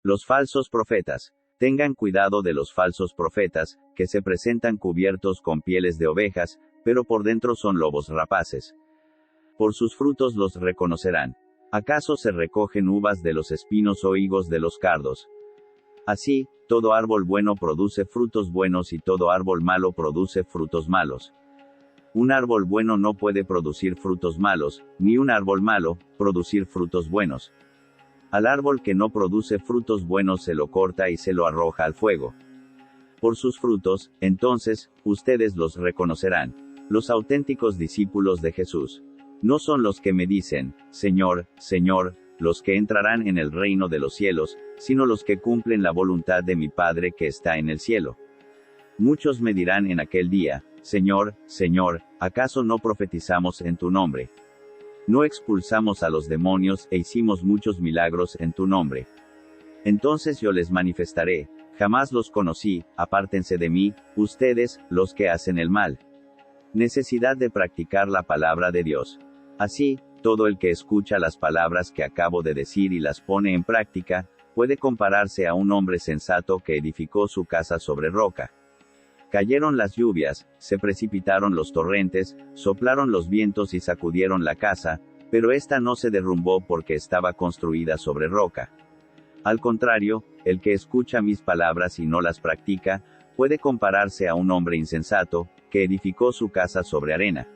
Los falsos profetas. Tengan cuidado de los falsos profetas, que se presentan cubiertos con pieles de ovejas, pero por dentro son lobos rapaces. Por sus frutos los reconocerán. ¿Acaso se recogen uvas de los espinos o higos de los cardos? Así, todo árbol bueno produce frutos buenos y todo árbol malo produce frutos malos. Un árbol bueno no puede producir frutos malos, ni un árbol malo, producir frutos buenos. Al árbol que no produce frutos buenos se lo corta y se lo arroja al fuego. Por sus frutos, entonces, ustedes los reconocerán. Los auténticos discípulos de Jesús. No son los que me dicen, Señor, Señor, los que entrarán en el reino de los cielos, sino los que cumplen la voluntad de mi Padre que está en el cielo. Muchos me dirán en aquel día, Señor, Señor, ¿acaso no profetizamos en tu nombre? ¿No expulsamos a los demonios e hicimos muchos milagros en tu nombre? Entonces yo les manifestaré, jamás los conocí, apártense de mí, ustedes, los que hacen el mal. Necesidad de practicar la palabra de Dios. Así, todo el que escucha las palabras que acabo de decir y las pone en práctica, puede compararse a un hombre sensato que edificó su casa sobre roca. Cayeron las lluvias, se precipitaron los torrentes, soplaron los vientos y sacudieron la casa, pero ésta no se derrumbó porque estaba construida sobre roca. Al contrario, el que escucha mis palabras y no las practica, puede compararse a un hombre insensato, que edificó su casa sobre arena.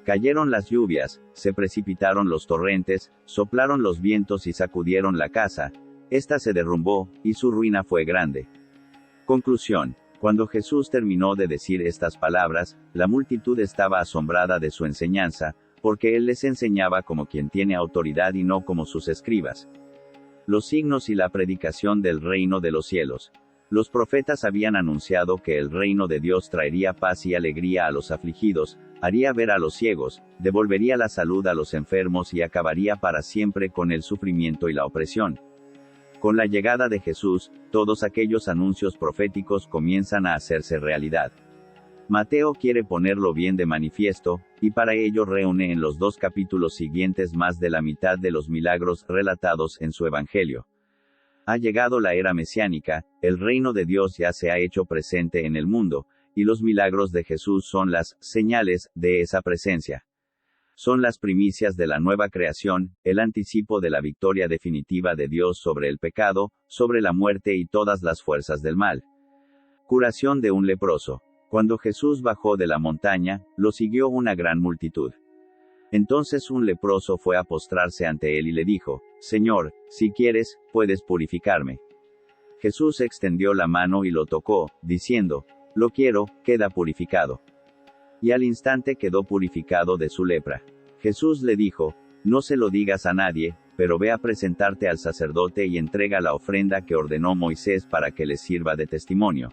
Cayeron las lluvias, se precipitaron los torrentes, soplaron los vientos y sacudieron la casa, ésta se derrumbó, y su ruina fue grande. Conclusión. Cuando Jesús terminó de decir estas palabras, la multitud estaba asombrada de su enseñanza, porque él les enseñaba como quien tiene autoridad y no como sus escribas. Los signos y la predicación del reino de los cielos. Los profetas habían anunciado que el reino de Dios traería paz y alegría a los afligidos, haría ver a los ciegos, devolvería la salud a los enfermos y acabaría para siempre con el sufrimiento y la opresión. Con la llegada de Jesús, todos aquellos anuncios proféticos comienzan a hacerse realidad. Mateo quiere ponerlo bien de manifiesto, y para ello reúne en los 2 capítulos siguientes más de la mitad de los milagros relatados en su Evangelio. Ha llegado la era mesiánica, el reino de Dios ya se ha hecho presente en el mundo, y los milagros de Jesús son las señales de esa presencia. Son las primicias de la nueva creación, el anticipo de la victoria definitiva de Dios sobre el pecado, sobre la muerte y todas las fuerzas del mal. Curación de un leproso. Cuando Jesús bajó de la montaña, lo siguió una gran multitud. Entonces un leproso fue a postrarse ante él y le dijo, Señor, si quieres, puedes purificarme. Jesús extendió la mano y lo tocó, diciendo, lo quiero, queda purificado. Y al instante quedó purificado de su lepra. Jesús le dijo, no se lo digas a nadie, pero ve a presentarte al sacerdote y entrega la ofrenda que ordenó Moisés para que les sirva de testimonio.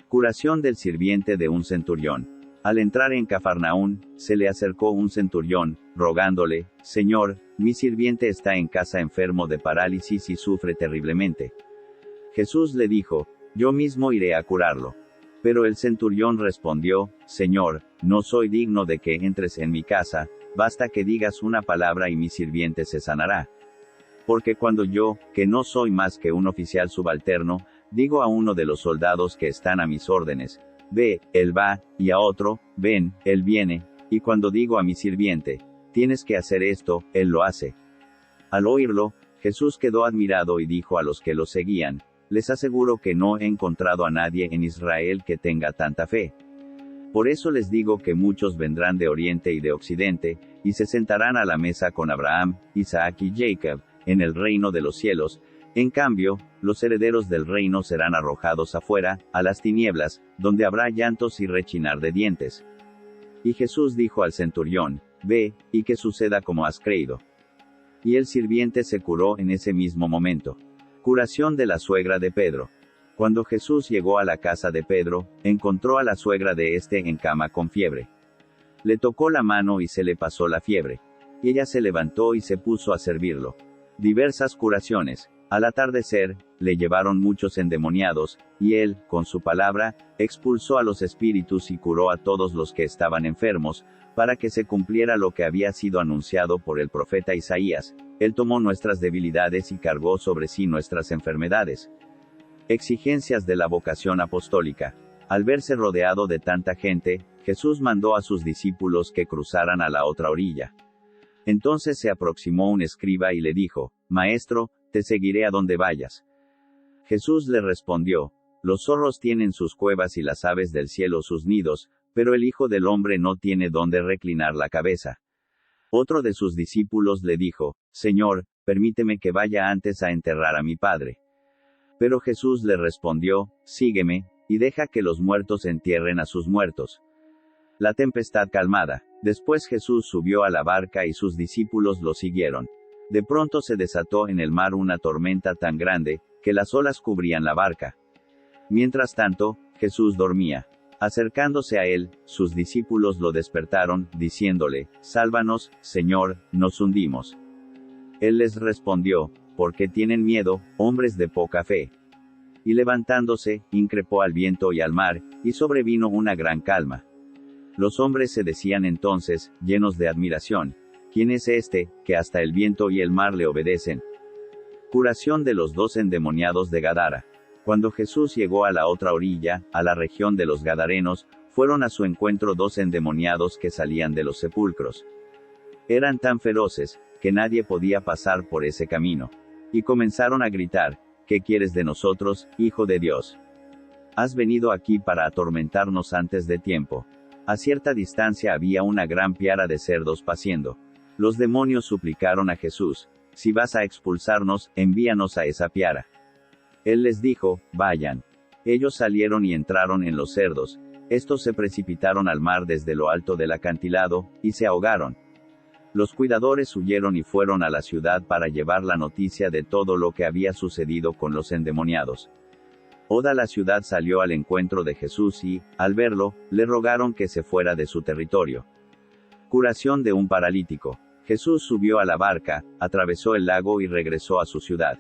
Curación del sirviente de un centurión. Al entrar en Cafarnaún, se le acercó un centurión, rogándole, Señor, mi sirviente está en casa enfermo de parálisis y sufre terriblemente. Jesús le dijo, yo mismo iré a curarlo. Pero el centurión respondió, Señor, no soy digno de que entres en mi casa, basta que digas una palabra y mi sirviente se sanará. Porque cuando yo, que no soy más que un oficial subalterno, digo a uno de los soldados que están a mis órdenes, ve, él va, y a otro, ven, él viene, y cuando digo a mi sirviente, tienes que hacer esto, él lo hace. Al oírlo, Jesús quedó admirado y dijo a los que lo seguían, les aseguro que no he encontrado a nadie en Israel que tenga tanta fe. Por eso les digo que muchos vendrán de oriente y de occidente, y se sentarán a la mesa con Abraham, Isaac y Jacob, en el reino de los cielos. En cambio, los herederos del reino serán arrojados afuera, a las tinieblas, donde habrá llantos y rechinar de dientes. Y Jesús dijo al centurión, ve, y que suceda como has creído. Y el sirviente se curó en ese mismo momento. Curación de la suegra de Pedro. Cuando Jesús llegó a la casa de Pedro, encontró a la suegra de éste en cama con fiebre. Le tocó la mano y se le pasó la fiebre. Y ella se levantó y se puso a servirlo. Diversas curaciones. Al atardecer, le llevaron muchos endemoniados, y él, con su palabra, expulsó a los espíritus y curó a todos los que estaban enfermos, para que se cumpliera lo que había sido anunciado por el profeta Isaías. Él tomó nuestras debilidades y cargó sobre sí nuestras enfermedades. Exigencias de la vocación apostólica. Al verse rodeado de tanta gente, Jesús mandó a sus discípulos que cruzaran a la otra orilla. Entonces se aproximó un escriba y le dijo: Maestro, te seguiré a donde vayas. Jesús le respondió: Los zorros tienen sus cuevas y las aves del cielo sus nidos, pero el Hijo del Hombre no tiene donde reclinar la cabeza. Otro de sus discípulos le dijo: Señor, permíteme que vaya antes a enterrar a mi padre. Pero Jesús le respondió: Sígueme, y deja que los muertos entierren a sus muertos. La tempestad calmada. Después Jesús subió a la barca y sus discípulos lo siguieron. De pronto se desató en el mar una tormenta tan grande, que las olas cubrían la barca. Mientras tanto, Jesús dormía. Acercándose a él, sus discípulos lo despertaron, diciéndole: Sálvanos, Señor, nos hundimos. Él les respondió: ¿Por qué tienen miedo, hombres de poca fe? Y levantándose, increpó al viento y al mar, y sobrevino una gran calma. Los hombres se decían entonces, llenos de admiración: ¿Quién es este, que hasta el viento y el mar le obedecen? Curación de los 2 endemoniados de Gadara. Cuando Jesús llegó a la otra orilla, a la región de los Gadarenos, fueron a su encuentro 2 endemoniados que salían de los sepulcros. Eran tan feroces, que nadie podía pasar por ese camino. Y comenzaron a gritar: ¿Qué quieres de nosotros, Hijo de Dios? ¿Has venido aquí para atormentarnos antes de tiempo? A cierta distancia había una gran piara de cerdos paciendo. Los demonios suplicaron a Jesús: Si vas a expulsarnos, envíanos a esa piara. Él les dijo: Vayan. Ellos salieron y entraron en los cerdos. Estos se precipitaron al mar desde lo alto del acantilado, y se ahogaron. Los cuidadores huyeron y fueron a la ciudad para llevar la noticia de todo lo que había sucedido con los endemoniados. Toda la ciudad salió al encuentro de Jesús y, al verlo, le rogaron que se fuera de su territorio. Curación de un paralítico. Jesús subió a la barca, atravesó el lago y regresó a su ciudad.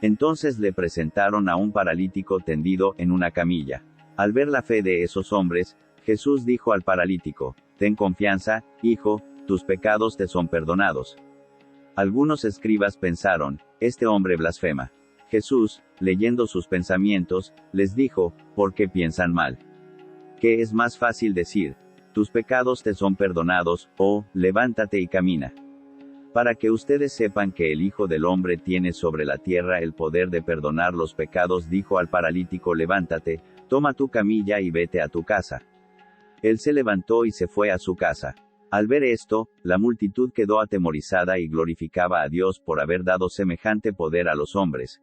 Entonces le presentaron a un paralítico tendido en una camilla. Al ver la fe de esos hombres, Jesús dijo al paralítico: Ten confianza, hijo, tus pecados te son perdonados. Algunos escribas pensaron: Este hombre blasfema. Jesús, leyendo sus pensamientos, les dijo: ¿Por qué piensan mal? ¿Qué es más fácil decir: Tus pecados te son perdonados, o, levántate y camina? Para que ustedes sepan que el Hijo del Hombre tiene sobre la tierra el poder de perdonar los pecados, dijo al paralítico: Levántate, toma tu camilla y vete a tu casa. Él se levantó y se fue a su casa. Al ver esto, la multitud quedó atemorizada y glorificaba a Dios por haber dado semejante poder a los hombres.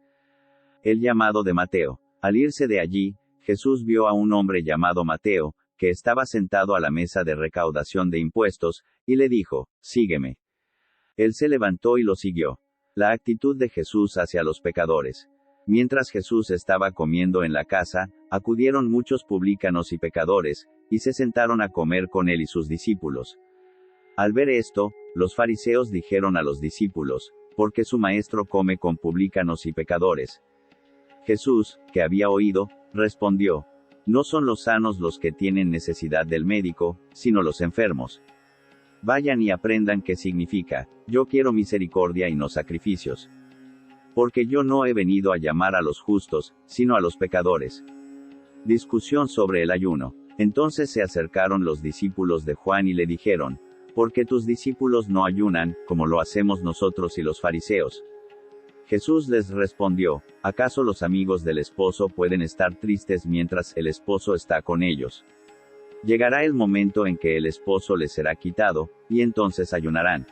El llamado de Mateo. Al irse de allí, Jesús vio a un hombre llamado Mateo, que estaba sentado a la mesa de recaudación de impuestos, y le dijo: Sígueme. Él se levantó y lo siguió. La actitud de Jesús hacia los pecadores. Mientras Jesús estaba comiendo en la casa, acudieron muchos publicanos y pecadores, y se sentaron a comer con él y sus discípulos. Al ver esto, los fariseos dijeron a los discípulos: ¿Por qué su maestro come con publicanos y pecadores? Jesús, que había oído, respondió: No son los sanos los que tienen necesidad del médico, sino los enfermos. Vayan y aprendan qué significa: Yo quiero misericordia y no sacrificios. Porque yo no he venido a llamar a los justos, sino a los pecadores. Discusión sobre el ayuno. Entonces se acercaron los discípulos de Juan y le dijeron: ¿Por qué tus discípulos no ayunan, como lo hacemos nosotros y los fariseos? Jesús les respondió: ¿Acaso los amigos del esposo pueden estar tristes mientras el esposo está con ellos? Llegará el momento en que el esposo les será quitado, y entonces ayunarán.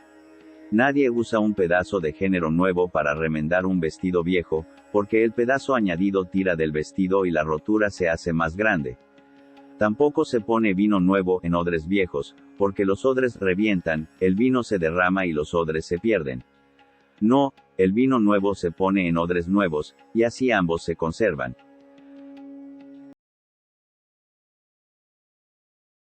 Nadie usa un pedazo de género nuevo para remendar un vestido viejo, porque el pedazo añadido tira del vestido y la rotura se hace más grande. Tampoco se pone vino nuevo en odres viejos, porque los odres revientan, el vino se derrama y los odres se pierden. No, el vino nuevo se pone en odres nuevos, y así ambos se conservan.